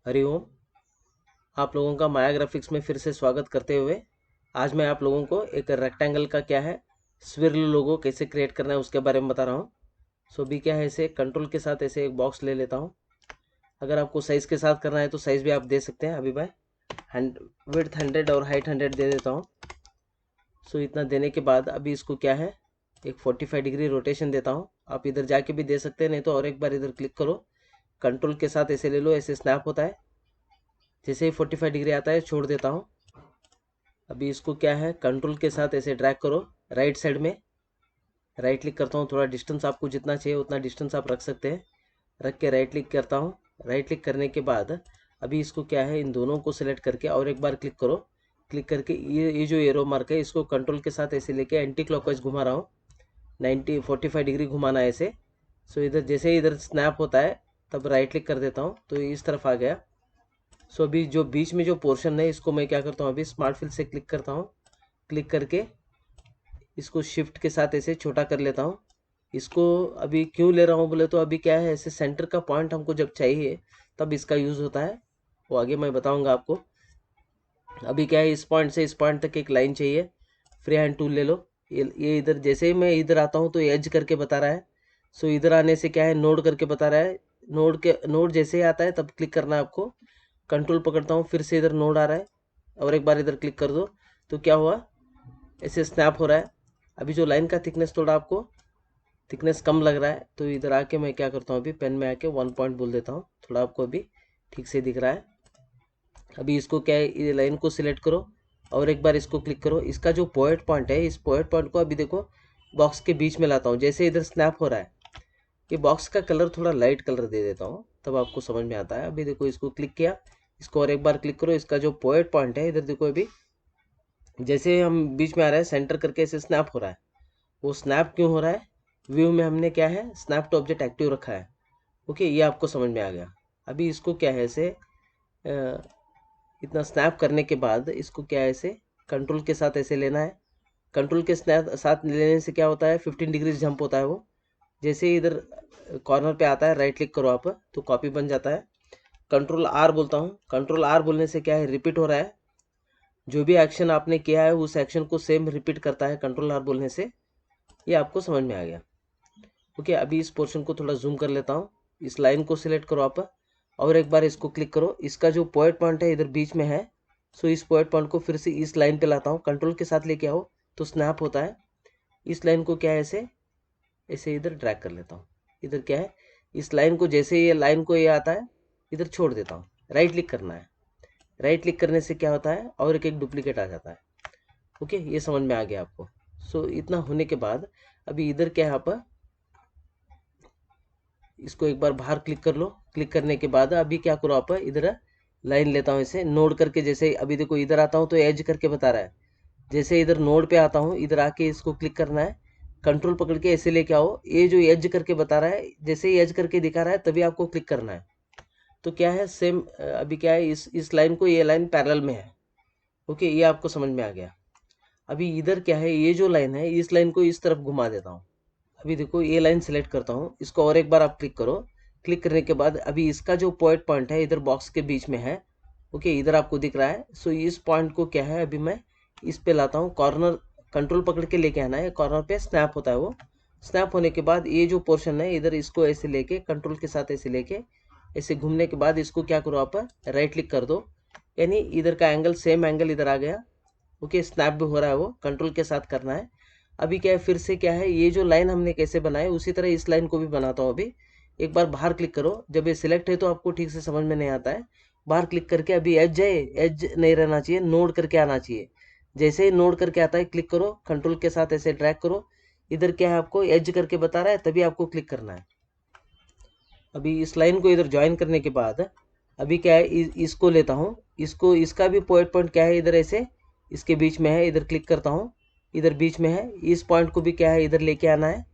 हरिओम। आप लोगों का माया ग्राफिक्स में फिर से स्वागत करते हुए आज मैं आप लोगों को एक रेक्टेंगल का क्या है स्विर्ल लोगो कैसे क्रिएट करना है उसके बारे में बता रहा हूँ। सो भी क्या है, ऐसे कंट्रोल के साथ ऐसे एक बॉक्स ले लेता हूँ। अगर आपको साइज़ के साथ करना है तो साइज़ भी आप दे सकते हैं। अभी मैं विड्थ 100 और हाइट 100 दे देता हूँ। सो इतना देने के बाद अभी इसको क्या है, एक 45 डिग्री रोटेशन देता हूँ। आप इधर जाके भी दे सकते हैं, नहीं तो और एक बार इधर क्लिक करो, कंट्रोल के साथ ऐसे ले लो, ऐसे स्नैप होता है। जैसे ही 45 डिग्री आता है छोड़ देता हूँ। अभी इसको क्या है, कंट्रोल के साथ ऐसे ड्रैग करो राइट साइड में, राइट क्लिक करता हूँ। थोड़ा डिस्टेंस आपको जितना चाहिए उतना डिस्टेंस आप रख सकते हैं। रख के राइट क्लिक करता हूँ। राइट क्लिक करने के बाद अभी इसको क्या है, इन दोनों को सिलेक्ट करके और एक बार क्लिक करो। क्लिक करके ये जो एरो मार्क है इसको कंट्रोल के साथ ऐसे लेके एंटी क्लॉकवाइज घुमा रहा हूँ। 45 डिग्री घुमाना है ऐसे। सो इधर जैसे ही इधर स्नैप होता है तब राइट क्लिक कर देता हूँ तो इस तरफ आ गया। सो अभी जो बीच में जो पोर्शन है इसको मैं क्या करता हूँ, अभी स्मार्ट फिल से क्लिक करता हूँ। क्लिक करके इसको शिफ्ट के साथ ऐसे छोटा कर लेता हूँ। इसको अभी क्यों ले रहा हूँ बोले तो अभी क्या है, ऐसे सेंटर का पॉइंट हमको जब चाहिए तब इसका यूज़ होता है, वो आगे मैं बताऊँगा आपको। अभी क्या है, इस पॉइंट से इस पॉइंट तक एक लाइन चाहिए। फ्री हैंड टूल ले लो। ये इधर जैसे ही मैं इधर आता हूँ तो एज करके बता रहा है। सो इधर आने से क्या है, नोड करके बता रहा है। नोड जैसे ही आता है तब क्लिक करना है आपको। कंट्रोल पकड़ता हूँ, फिर से इधर नोड आ रहा है और एक बार इधर क्लिक कर दो तो क्या हुआ, ऐसे स्नैप हो रहा है। अभी जो लाइन का थिकनेस थोड़ा आपको थिकनेस कम लग रहा है तो इधर आके मैं क्या करता हूँ, अभी पेन में आके 1 पॉइंट बोल देता हूँ, थोड़ा आपको अभी ठीक से दिख रहा है। अभी इसको क्या है, ये लाइन को सिलेक्ट करो और एक बार इसको क्लिक करो। इसका जो पॉइंट पॉइंट है, इस पॉइंट पॉइंट को अभी देखो बॉक्स के बीच में लाता हूँ। जैसे इधर स्नैप हो रहा है, ये बॉक्स का कलर थोड़ा लाइट कलर दे देता हूँ तब आपको समझ में आता है। अभी देखो इसको क्लिक किया, इसको और एक बार क्लिक करो। इसका जो पॉइंट पॉइंट है इधर देखो, अभी जैसे हम बीच में आ रहा है सेंटर करके ऐसे स्नैप हो रहा है। वो स्नैप क्यों हो रहा है, व्यू में हमने क्या है स्नैप टू ऑब्जेक्ट एक्टिव रखा है। ओके, ये आपको समझ में आ गया। अभी इसको क्या है, ऐसे इतना स्नैप करने के बाद इसको क्या है, ऐसे कंट्रोल के साथ ऐसे लेना है। कंट्रोल के साथ लेने से क्या होता है, 15 डिग्री जंप होता है वो। जैसे ही इधर कॉर्नर पे आता है राइट क्लिक करो आप तो कॉपी बन जाता है। कंट्रोल आर बोलता हूँ। कंट्रोल आर बोलने से क्या है, रिपीट हो रहा है। जो भी एक्शन आपने किया है उस एक्शन को सेम रिपीट करता है कंट्रोल आर बोलने से। ये आपको समझ में आ गया। ओके, अभी इस पोर्शन को थोड़ा जूम कर लेता हूँ। इस लाइन को सिलेक्ट करो आप और एक बार इसको क्लिक करो। इसका जो पॉइंट पॉइंट है इधर बीच में है। सो इस पॉइंट पॉइंट को फिर से इस लाइन पे लाता हूँ, कंट्रोल के साथ लेके आओ तो स्नैप होता है। इस लाइन को क्या है, ऐसे ऐसे इधर ड्रैग कर लेता हूँ। इधर क्या है, इस लाइन को जैसे ये लाइन को ये आता है इधर छोड़ देता हूँ। राइट क्लिक करना है। राइट क्लिक करने से क्या होता है, और एक डुप्लीकेट आ जाता है। ओके, ये समझ में आ गया आपको। सो इतना होने के बाद अभी इधर क्या है, आप इसको एक बार बाहर क्लिक कर लो। क्लिक करने के बाद अभी क्या करो, आप इधर लाइन लेता हूँ इसे नोड करके। जैसे अभी देखो इधर आता हूँ तो एज करके बता रहा है। जैसे इधर नोड पे आता हूँ, इधर आके इसको क्लिक करना है। कंट्रोल पकड़ के ऐसे लेके आओ। ये जो एज करके बता रहा है, जैसे ही एज करके दिखा रहा है तभी आपको क्लिक करना है। तो क्या है सेम, अभी क्या है, इस लाइन को ये लाइन पैरेलल में है। ओके, ये आपको समझ में आ गया। अभी इधर क्या है, ये जो लाइन है इस लाइन को इस तरफ घुमा देता हूँ। अभी देखो ये लाइन सेलेक्ट करता हूँ, इसको और एक बार आप क्लिक करो। क्लिक करने के बाद अभी इसका जो पॉइंट पॉइंट है इधर बॉक्स के बीच में है। ओके, इधर आपको दिख रहा है। सो इस पॉइंट को क्या है, अभी मैं इस पे लाता हूँ। कॉर्नर कंट्रोल पकड़ के लेके आना है, कॉर्नर पे स्नैप होता है वो। स्नैप होने के बाद ये जो पोर्शन है इधर, इसको ऐसे लेके कंट्रोल के साथ ऐसे लेके ऐसे घूमने के बाद इसको क्या करो, आप राइट क्लिक कर दो। यानी इधर का एंगल सेम एंगल इधर आ गया। ओके, स्नैप भी हो रहा है, वो कंट्रोल के साथ करना है। अभी क्या है, फिर से क्या है, ये जो लाइन हमने कैसे बनाए उसी तरह इस लाइन को भी बनाता हूँ। अभी एक बार बाहर क्लिक करो। जब ये सिलेक्ट है तो आपको ठीक से समझ में नहीं आता है। बाहर क्लिक करके अभी एज है, एज नहीं रहना चाहिए, नोड करके आना चाहिए। जैसे ही नोड करके आता है क्लिक करो, कंट्रोल के साथ ऐसे ड्रैग करो। इधर क्या है, आपको एज करके बता रहा है तभी आपको क्लिक करना है। अभी इस लाइन को इधर ज्वाइन करने के बाद अभी क्या है, इसको लेता हूँ। इसको इसका भी पॉइंट पॉइंट क्या है, इधर ऐसे इसके बीच में है। इधर क्लिक करता हूँ, इधर बीच में है। इस पॉइंट को भी क्या है, इधर लेके आना है।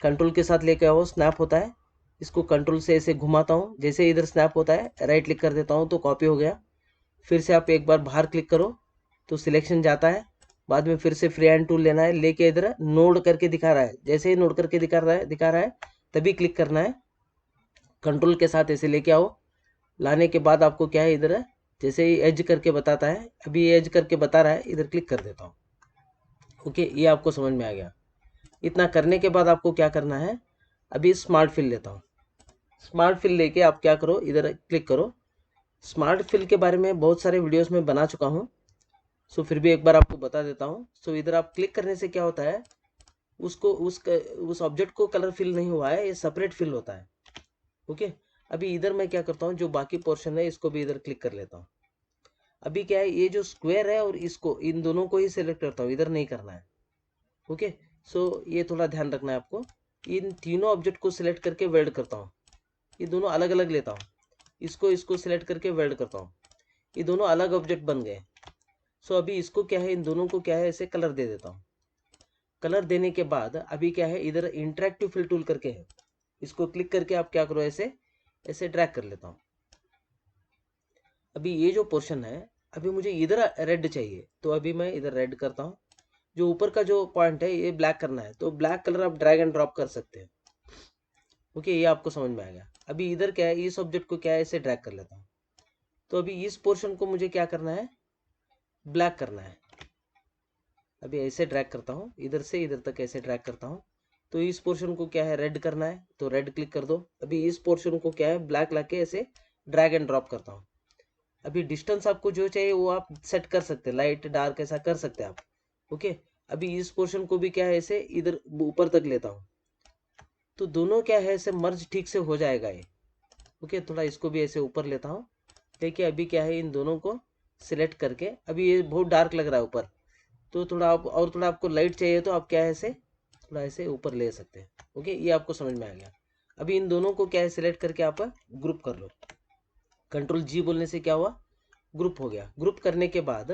कंट्रोल के साथ लेके आओ, स्नैप होता है। इसको कंट्रोल से ऐसे घुमाता हूँ, जैसे इधर स्नैप होता है राइट क्लिक कर देता हूँ तो कॉपी हो गया। फिर से आप एक बार बाहर क्लिक करो तो सिलेक्शन जाता है। बाद में फिर से फ्री हैंड टूल लेना है, लेके इधर नोड करके दिखा रहा है। जैसे ही नोड करके दिखा रहा है तभी क्लिक करना है। कंट्रोल के साथ ऐसे लेके आओ। लाने के बाद आपको क्या है, इधर जैसे ही एज करके बताता है, अभी एज करके बता रहा है, इधर क्लिक कर देता हूँ। ओके, ये आपको समझ में आ गया। इतना करने के बाद आपको क्या करना है, अभी स्मार्ट फिल लेता हूँ। स्मार्ट फिल लेके आप क्या करो, इधर क्लिक करो। स्मार्ट फिल के बारे में बहुत सारे वीडियोस में बना चुका हूँ, सो फिर भी एक बार आपको बता देता हूँ। सो इधर आप क्लिक करने से क्या होता है, उसको उस ऑब्जेक्ट को कलर फिल नहीं हुआ है, ये सेपरेट फिल होता है। ओके, अभी इधर मैं क्या करता हूँ, जो बाकी पोर्शन है इसको भी इधर क्लिक कर लेता हूँ। अभी क्या है, ये जो स्क्वायर है और इसको, इन दोनों को ही सिलेक्ट करता हूँ, इधर नहीं करना है। ओके, सो ये थोड़ा ध्यान रखना है आपको। इन तीनों ऑब्जेक्ट को सिलेक्ट करके वेल्ड करता हूँ। ये दोनों अलग अलग लेता हूँ, इसको इसको सिलेक्ट करके वेल्ड करता हूँ। ये दोनों अलग ऑब्जेक्ट बन गए। सो अभी इसको क्या है, इन दोनों को क्या है, ऐसे कलर दे देता हूँ। कलर देने के बाद अभी क्या है, इधर इंटरेक्टिव फिल टूल करके है, इसको क्लिक करके आप क्या करो, ऐसे ऐसे ड्रैग कर लेता हूँ। अभी ये जो पोर्शन है, अभी मुझे इधर रेड चाहिए, तो अभी मैं इधर रेड करता हूँ। जो ऊपर का जो पॉइंट है ये ब्लैक करना है, तो ब्लैक कलर आप ड्रैग एंड ड्रॉप कर सकते हैं। ओके, ये आपको समझ में आ गया। अभी इधर क्या है, इस ऑब्जेक्ट को क्या है, ऐसे ड्रैग कर लेता हूँ। तो अभी इस पोर्शन को मुझे क्या करना है, ब्लैक करना है। अभी ऐसे ड्रैग करता हूँ, इधर से इधर तक ऐसे ड्रैग करता हूँ। तो इस पोर्शन को क्या है, रेड करना है, तो रेड क्लिक कर दो। अभी इस पोर्शन को क्या है, ब्लैक लाके ऐसे ड्रैग एंड ड्रॉप करता हूँ। अभी डिस्टेंस आपको जो चाहिए वो आप सेट कर सकते हैं, लाइट डार्क ऐसा कर सकते हैं आप। ओके, अभी इस पोर्शन को भी क्या है, ऐसे इधर ऊपर तक लेता हूँ, तो दोनों क्या है, ऐसे मर्ज ठीक से हो जाएगा ये। ओके, थोड़ा इसको भी ऐसे ऊपर लेता हूँ। देखिए अभी क्या है, इन दोनों को सिलेक्ट करके, अभी ये बहुत डार्क लग रहा है ऊपर, तो थोड़ा आप और थोड़ा आपको लाइट चाहिए तो आप क्या है, ऐसे थोड़ा ऐसे ऊपर ले सकते हैं। ओके, ये आपको समझ में आ गया। अभी इन दोनों को क्या है, सिलेक्ट करके आप ग्रुप कर लो। कंट्रोल जी बोलने से क्या हुआ, ग्रुप हो गया। ग्रुप करने के बाद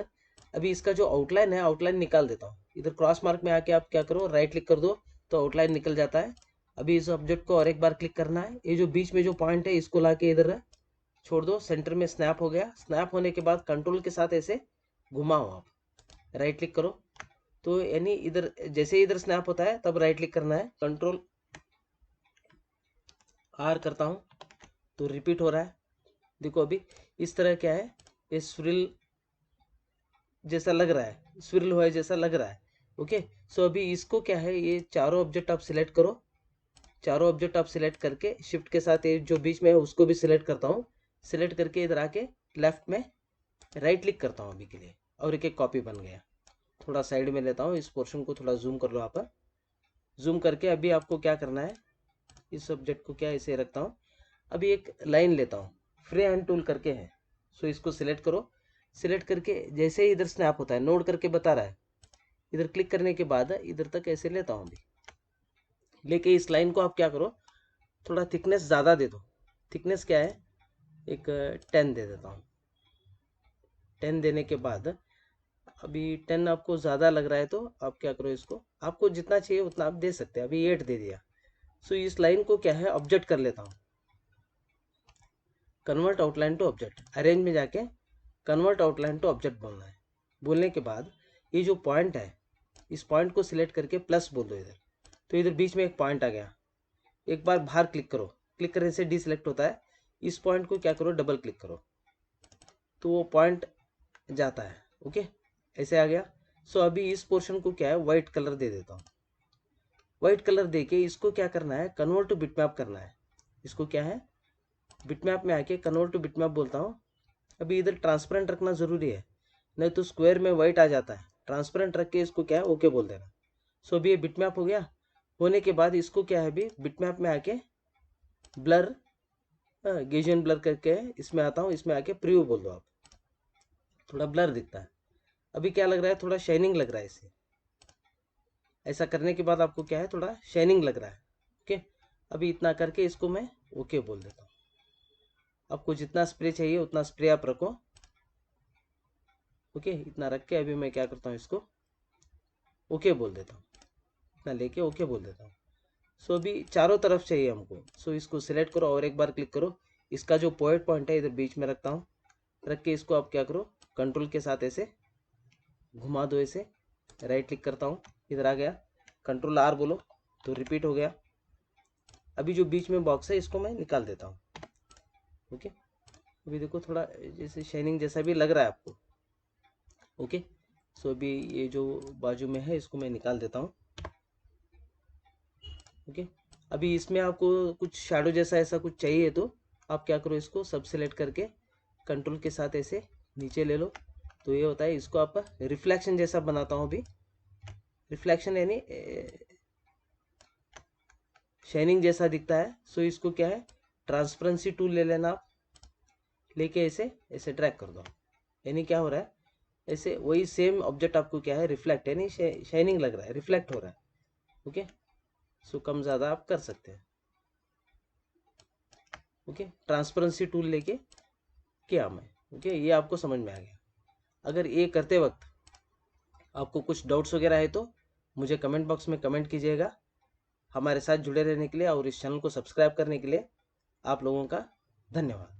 अभी इसका जो आउटलाइन है, आउटलाइन निकाल देता हूँ। इधर क्रॉस मार्क में आके आप क्या करो, राइट क्लिक कर दो, तो आउटलाइन निकल जाता है। अभी इस ऑब्जेक्ट को और एक बार क्लिक करना है, ये जो बीच में जो पॉइंट है इसको लाके इधर छोड़ दो, सेंटर में स्नैप हो गया। स्नैप होने के बाद कंट्रोल के साथ ऐसे घुमाओ आप, राइट क्लिक करो, तो यानी इधर जैसे इधर स्नैप होता है तब राइट क्लिक करना है। कंट्रोल आर करता हूँ तो रिपीट हो रहा है। देखो अभी इस तरह क्या है, ये स्विरल जैसा लग रहा है, स्विरल हुआ जैसा लग रहा है। ओके, सो अभी इसको क्या है, ये चारों ऑब्जेक्ट आप सिलेक्ट करो। चारों ऑब्जेक्ट आप सिलेक्ट करके शिफ्ट के साथ ये जो बीच में है उसको भी सिलेक्ट करता हूँ। सिलेक्ट करके इधर आके लेफ्ट में राइट क्लिक करता हूँ अभी के लिए, और एक एक कॉपी बन गया। थोड़ा साइड में लेता हूँ, इस पोर्शन को थोड़ा जूम कर लो आप। जूम करके अभी आपको क्या करना है, इस ऑब्जेक्ट को क्या ऐसे रखता हूँ। अभी एक लाइन लेता हूँ, फ्री हैंड टूल करके है, सो इसको सिलेक्ट करो। सिलेक्ट करके जैसे ही इधर स्नैप होता है, नोड करके बता रहा है, इधर क्लिक करने के बाद इधर तक ऐसे लेता हूँ अभी। लेके इस लाइन को आप क्या करो, थोड़ा थिकनेस ज़्यादा दे दो। थिकनेस क्या है, एक 10 दे देता हूँ। 10 देने के बाद अभी 10 आपको ज़्यादा लग रहा है तो आप क्या करो, इसको आपको जितना चाहिए उतना आप दे सकते हैं। अभी 8 दे दिया। सो इस लाइन को क्या है, ऑब्जेक्ट कर लेता हूँ। Convert outline to object, arrange में जाके कन्वर्ट आउटलाइन टू ऑब्जेक्ट बोलना है। बोलने के बाद ये जो पॉइंट है, इस पॉइंट को सिलेक्ट करके प्लस बोल दो इधर, तो इधर बीच में एक पॉइंट आ गया। एक बार बाहर क्लिक करो, क्लिक करने से डिसलेक्ट होता है। इस पॉइंट को क्या करो, डबल क्लिक करो, तो वो पॉइंट जाता है। ओके, ऐसे आ गया। सो अभी इस पोर्शन को क्या है, वाइट कलर दे देता हूँ। वाइट कलर दे के इसको क्या करना है, कन्वर्ट टू बिटमैप करना है। इसको क्या है, बिटमैप में आके कन्वर्ट टू बिटमैप बोलता हूँ। अभी इधर ट्रांसपेरेंट रखना ज़रूरी है, नहीं तो स्क्वायर में वाइट आ जाता है। ट्रांसपेरेंट रख के इसको क्या है, ओके बोल देना। सो अभी ये बिटमैप हो गया। होने के बाद इसको क्या है, अभी बिटमैप में आके ब्लर, गेजियन ब्लर करके इसमें आता हूँ, इसमें आके प्रीव्यू बोल दो आप, थोड़ा ब्लर दिखता है। अभी क्या लग रहा है, थोड़ा शाइनिंग लग रहा है इसे। ऐसा करने के बाद आपको क्या है, थोड़ा शाइनिंग लग रहा है। ओके, अभी इतना करके इसको मैं ओके बोल देता हूँ। आपको जितना स्प्रे चाहिए उतना स्प्रे आप रखो। ओके, इतना रख के अभी मैं क्या करता हूँ, इसको ओके बोल देता हूँ। इतना लेके ओके बोल देता हूँ। सो अभी चारों तरफ चाहिए हमको, सो इसको सिलेक्ट करो और एक बार क्लिक करो। इसका जो पॉइंट है इधर बीच में रखता हूँ। रख के इसको आप क्या करो, कंट्रोल के साथ ऐसे घुमा दो, ऐसे राइट क्लिक करता हूँ, इधर आ गया। कंट्रोल आर बोलो तो रिपीट हो गया। अभी जो बीच में बॉक्स है इसको मैं निकाल देता हूँ। ओके, अभी देखो थोड़ा जैसे शाइनिंग जैसा भी लग रहा है आपको। ओके, सो अभी ये जो बाजू में है इसको मैं निकाल देता हूँ। ओके, अभी इसमें आपको कुछ शैडो जैसा ऐसा कुछ चाहिए तो आप क्या करो, इसको सब सेलेक्ट करके कंट्रोल के साथ ऐसे नीचे ले लो, तो ये होता है। इसको आपका रिफ्लेक्शन जैसा बनाता हूँ अभी। रिफ्लेक्शन यानी शाइनिंग जैसा दिखता है। सो इसको क्या है, ट्रांसपेरेंसी टूल ले लेना आप, लेके ऐसे ऐसे ड्रैग कर दो। यानी क्या हो रहा है, ऐसे वही सेम ऑब्जेक्ट आपको क्या है रिफ्लेक्ट, यानी शाइनिंग लग रहा है, रिफ्लेक्ट हो रहा है। ओके, सो कम ज़्यादा आप कर सकते हैं। ओके, ट्रांसपेरेंसी टूल लेके किया मैं। ओके, ये आपको समझ में आ गया। अगर ये करते वक्त आपको कुछ डाउट्स वगैरह है तो मुझे कमेंट बॉक्स में कमेंट कीजिएगा। हमारे साथ जुड़े रहने के लिए और इस चैनल को सब्सक्राइब करने के लिए आप लोगों का धन्यवाद।